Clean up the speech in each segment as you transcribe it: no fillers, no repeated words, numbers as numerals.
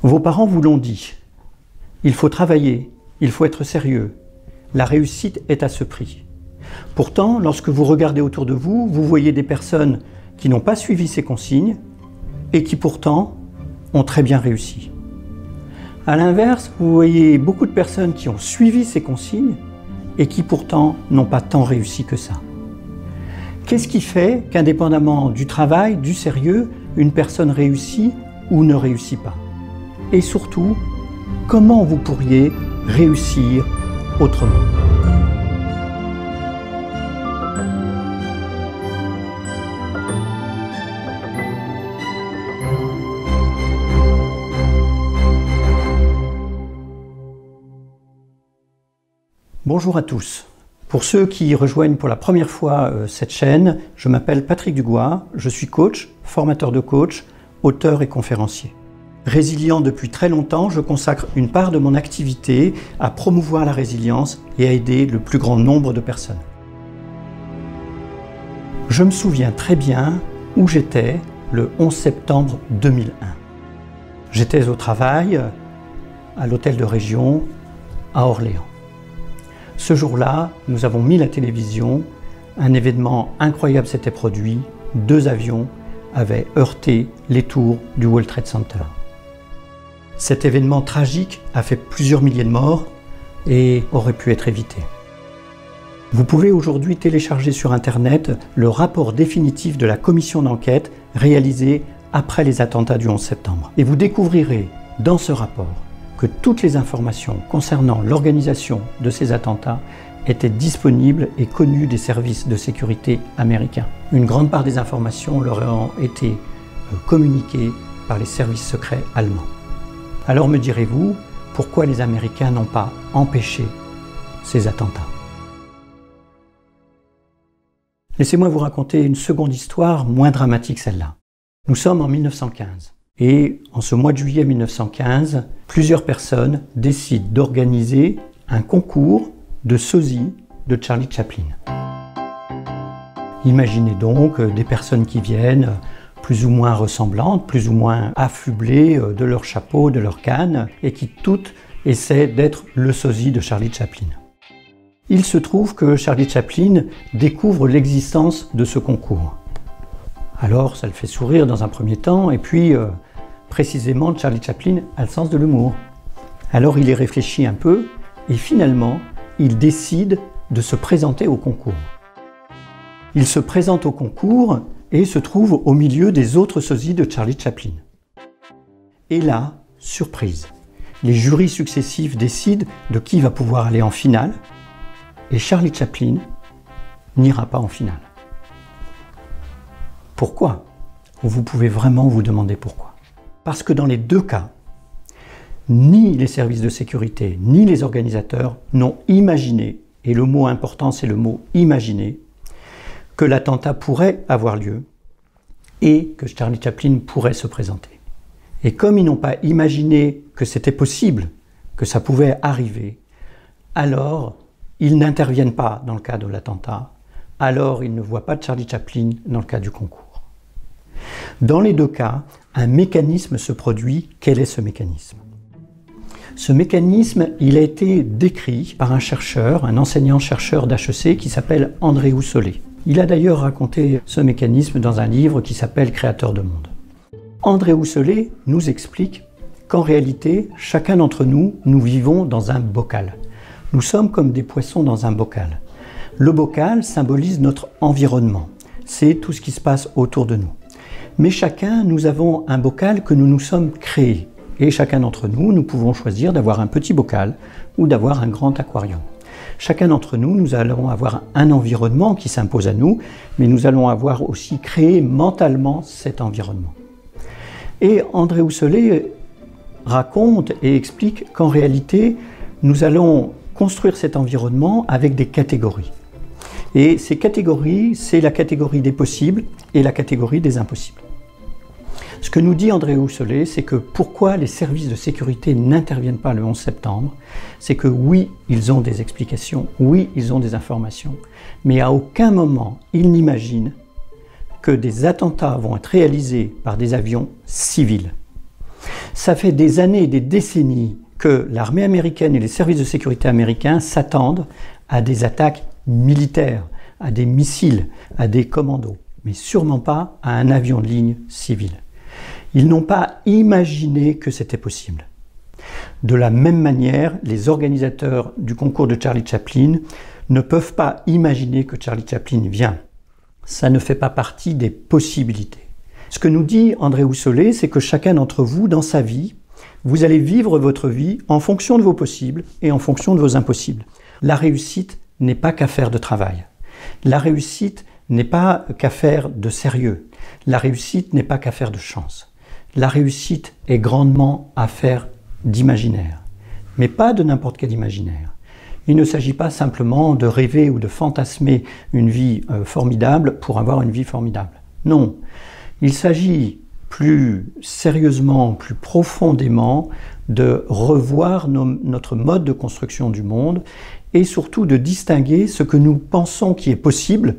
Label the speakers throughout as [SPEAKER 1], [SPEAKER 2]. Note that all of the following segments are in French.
[SPEAKER 1] Vos parents vous l'ont dit. Il faut travailler, il faut être sérieux. La réussite est à ce prix. Pourtant, lorsque vous regardez autour de vous, vous voyez des personnes qui n'ont pas suivi ces consignes et qui pourtant ont très bien réussi. À l'inverse, vous voyez beaucoup de personnes qui ont suivi ces consignes et qui pourtant n'ont pas tant réussi que ça. Qu'est-ce qui fait qu'indépendamment du travail, du sérieux, une personne réussit ou ne réussit pas? Et surtout, comment vous pourriez réussir autrement? Bonjour à tous. Pour ceux qui rejoignent pour la première fois cette chaîne, je m'appelle Patrick Dugois, je suis coach, formateur de coach, auteur et conférencier. Résilient depuis très longtemps, je consacre une part de mon activité à promouvoir la résilience et à aider le plus grand nombre de personnes. Je me souviens très bien où j'étais le 11 septembre 2001. J'étais au travail, à l'hôtel de région, à Orléans. Ce jour-là, nous avons mis la télévision, un événement incroyable s'était produit, 2 avions avaient heurté les tours du World Trade Center. Cet événement tragique a fait plusieurs milliers de morts et aurait pu être évité. Vous pouvez aujourd'hui télécharger sur Internet le rapport définitif de la commission d'enquête réalisée après les attentats du 11 septembre. Et vous découvrirez dans ce rapport que toutes les informations concernant l'organisation de ces attentats étaient disponibles et connues des services de sécurité américains. Une grande part des informations leur ont été communiquées par les services secrets allemands. Alors me direz-vous, pourquoi les Américains n'ont pas empêché ces attentats? Laissez-moi vous raconter une seconde histoire moins dramatique celle-là. Nous sommes en 1915. Et en ce mois de juillet 1915, plusieurs personnes décident d'organiser un concours de sosie de Charlie Chaplin. Imaginez donc des personnes qui viennent plus ou moins ressemblantes, plus ou moins affublées de leur chapeau, de leur canne, et qui toutes essaient d'être le sosie de Charlie Chaplin. Il se trouve que Charlie Chaplin découvre l'existence de ce concours. Alors ça le fait sourire dans un premier temps, et puis précisément Charlie Chaplin a le sens de l'humour. Alors il y réfléchit un peu, et finalement il décide de se présenter au concours. Il se présente au concours et se trouve au milieu des autres sosies de Charlie Chaplin. Et là, surprise, les jurys successifs décident de qui va pouvoir aller en finale, et Charlie Chaplin n'ira pas en finale. Pourquoi? Vous pouvez vraiment vous demander pourquoi. Parce que dans les deux cas, ni les services de sécurité, ni les organisateurs n'ont imaginé, et le mot important c'est le mot imaginer, que l'attentat pourrait avoir lieu et que Charlie Chaplin pourrait se présenter. Et comme ils n'ont pas imaginé que c'était possible, que ça pouvait arriver, alors ils n'interviennent pas dans le cas de l'attentat, alors ils ne voient pas de Charlie Chaplin dans le cas du concours. Dans les deux cas, un mécanisme se produit. Quel est ce mécanisme? Ce mécanisme, il a été décrit par un chercheur, un enseignant-chercheur d'HEC qui s'appelle André Housselet. Il a d'ailleurs raconté ce mécanisme dans un livre qui s'appelle Créateur de monde. André Housselet nous explique qu'en réalité, chacun d'entre nous, nous vivons dans un bocal. Nous sommes comme des poissons dans un bocal. Le bocal symbolise notre environnement. C'est tout ce qui se passe autour de nous. Mais chacun, nous avons un bocal que nous nous sommes créés. Et chacun d'entre nous, nous pouvons choisir d'avoir un petit bocal ou d'avoir un grand aquarium. Chacun d'entre nous, nous allons avoir un environnement qui s'impose à nous, mais nous allons avoir aussi créé mentalement cet environnement. Et André Housselet raconte et explique qu'en réalité, nous allons construire cet environnement avec des catégories. Et ces catégories, c'est la catégorie des possibles et la catégorie des impossibles. Ce que nous dit André Housselet, c'est que pourquoi les services de sécurité n'interviennent pas le 11 septembre, c'est que oui, ils ont des explications, oui, ils ont des informations, mais à aucun moment ils n'imaginent que des attentats vont être réalisés par des avions civils. Ça fait des années et des décennies que l'armée américaine et les services de sécurité américains s'attendent à des attaques militaires, à des missiles, à des commandos, mais sûrement pas à un avion de ligne civil. Ils n'ont pas imaginé que c'était possible. De la même manière, les organisateurs du concours de Charlie Chaplin ne peuvent pas imaginer que Charlie Chaplin vient. Ça ne fait pas partie des possibilités. Ce que nous dit André Houssolet, c'est que chacun d'entre vous, dans sa vie, vous allez vivre votre vie en fonction de vos possibles et en fonction de vos impossibles. La réussite n'est pas qu'affaire de travail. La réussite n'est pas qu'affaire de sérieux. La réussite n'est pas qu'affaire de chance. La réussite est grandement affaire d'imaginaire, mais pas de n'importe quel imaginaire. Il ne s'agit pas simplement de rêver ou de fantasmer une vie formidable pour avoir une vie formidable. Non, il s'agit plus sérieusement, plus profondément de revoir notre mode de construction du monde et surtout de distinguer ce que nous pensons qui est possible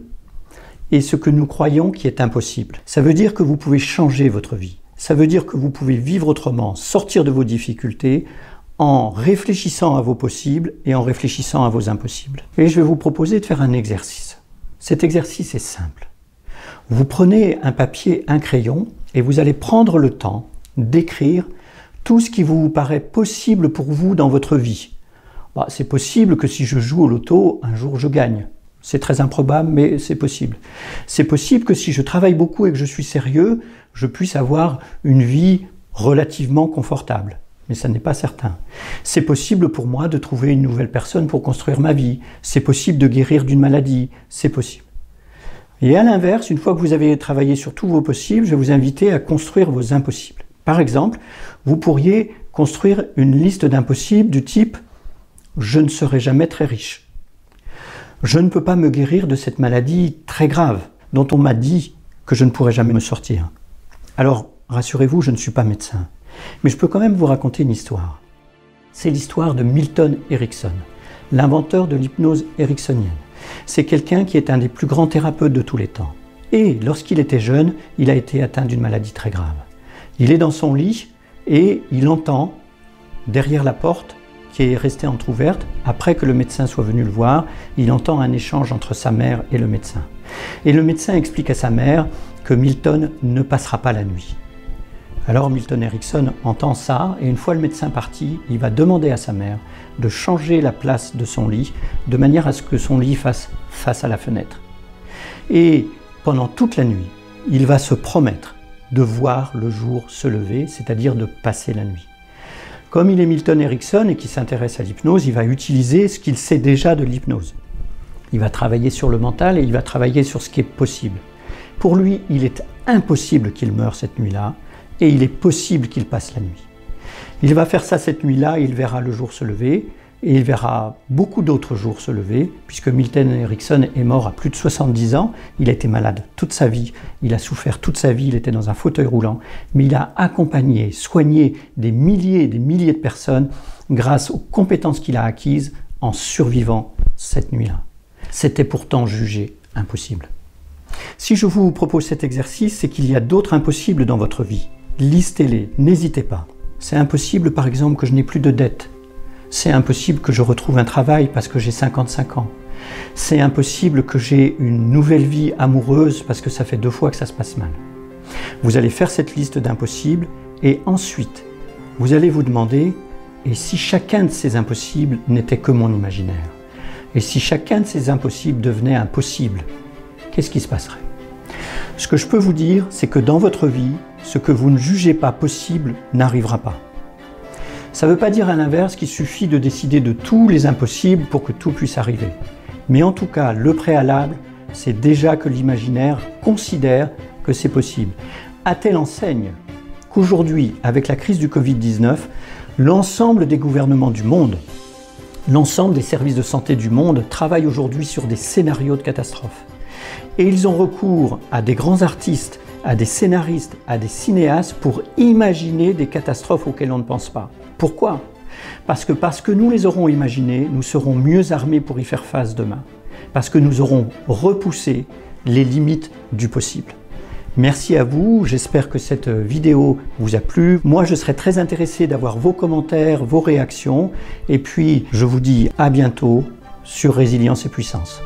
[SPEAKER 1] et ce que nous croyons qui est impossible. Ça veut dire que vous pouvez changer votre vie. Ça veut dire que vous pouvez vivre autrement, sortir de vos difficultés en réfléchissant à vos possibles et en réfléchissant à vos impossibles. Et je vais vous proposer de faire un exercice. Cet exercice est simple. Vous prenez un papier, un crayon et vous allez prendre le temps d'écrire tout ce qui vous paraît possible pour vous dans votre vie. C'est possible que si je joue au loto, un jour je gagne. C'est très improbable, mais c'est possible. C'est possible que si je travaille beaucoup et que je suis sérieux, je puisse avoir une vie relativement confortable. Mais ça n'est pas certain. C'est possible pour moi de trouver une nouvelle personne pour construire ma vie. C'est possible de guérir d'une maladie. C'est possible. Et à l'inverse, une fois que vous avez travaillé sur tous vos possibles, je vais vous inviter à construire vos impossibles. Par exemple, vous pourriez construire une liste d'impossibles du type « Je ne serai jamais très riche ». Je ne peux pas me guérir de cette maladie très grave dont on m'a dit que je ne pourrais jamais me sortir. Alors, rassurez-vous, je ne suis pas médecin. Mais je peux quand même vous raconter une histoire. C'est l'histoire de Milton Erickson, l'inventeur de l'hypnose ericksonienne. C'est quelqu'un qui est un des plus grands thérapeutes de tous les temps. Et lorsqu'il était jeune, il a été atteint d'une maladie très grave. Il est dans son lit et il entend, derrière la porte, qui est restée entrouverte, après que le médecin soit venu le voir, il entend un échange entre sa mère et le médecin. Et le médecin explique à sa mère que Milton ne passera pas la nuit. Alors Milton Erickson entend ça, et une fois le médecin parti, il va demander à sa mère de changer la place de son lit, de manière à ce que son lit fasse face à la fenêtre. Et pendant toute la nuit, il va se promettre de voir le jour se lever, c'est-à-dire de passer la nuit. Comme il est Milton Erickson et qu'il s'intéresse à l'hypnose, il va utiliser ce qu'il sait déjà de l'hypnose. Il va travailler sur le mental et il va travailler sur ce qui est possible. Pour lui, il est impossible qu'il meure cette nuit-là et il est possible qu'il passe la nuit. Il va faire ça cette nuit-là et il verra le jour se lever et il verra beaucoup d'autres jours se lever puisque Milton Erickson est mort à plus de 70 ans. Il a été malade toute sa vie, il a souffert toute sa vie, il était dans un fauteuil roulant, mais il a accompagné, soigné des milliers et des milliers de personnes grâce aux compétences qu'il a acquises en survivant cette nuit-là. C'était pourtant jugé impossible. Si je vous propose cet exercice, c'est qu'il y a d'autres impossibles dans votre vie. Listez-les, n'hésitez pas. C'est impossible par exemple que je n'ai plus de dettes. C'est impossible que je retrouve un travail parce que j'ai 55 ans. C'est impossible que j'ai une nouvelle vie amoureuse parce que ça fait 2 fois que ça se passe mal. Vous allez faire cette liste d'impossibles et ensuite, vous allez vous demander « Et si chacun de ces impossibles n'était que mon imaginaire? Et si chacun de ces impossibles devenait un possible? Qu'est-ce qui se passerait ?» Ce que je peux vous dire, c'est que dans votre vie, ce que vous ne jugez pas possible n'arrivera pas. Ça ne veut pas dire à l'inverse qu'il suffit de décider de tous les impossibles pour que tout puisse arriver. Mais en tout cas, le préalable, c'est déjà que l'imaginaire considère que c'est possible. À telle enseigne qu'aujourd'hui, avec la crise du Covid-19, l'ensemble des gouvernements du monde, l'ensemble des services de santé du monde travaillent aujourd'hui sur des scénarios de catastrophe. Et ils ont recours à des grands artistes, à des scénaristes, à des cinéastes pour imaginer des catastrophes auxquelles on ne pense pas. Pourquoi ? Parce que nous les aurons imaginées, nous serons mieux armés pour y faire face demain. Parce que nous aurons repoussé les limites du possible. Merci à vous, j'espère que cette vidéo vous a plu. Moi, je serais très intéressé d'avoir vos commentaires, vos réactions. Et puis, je vous dis à bientôt sur Résilience et Puissance.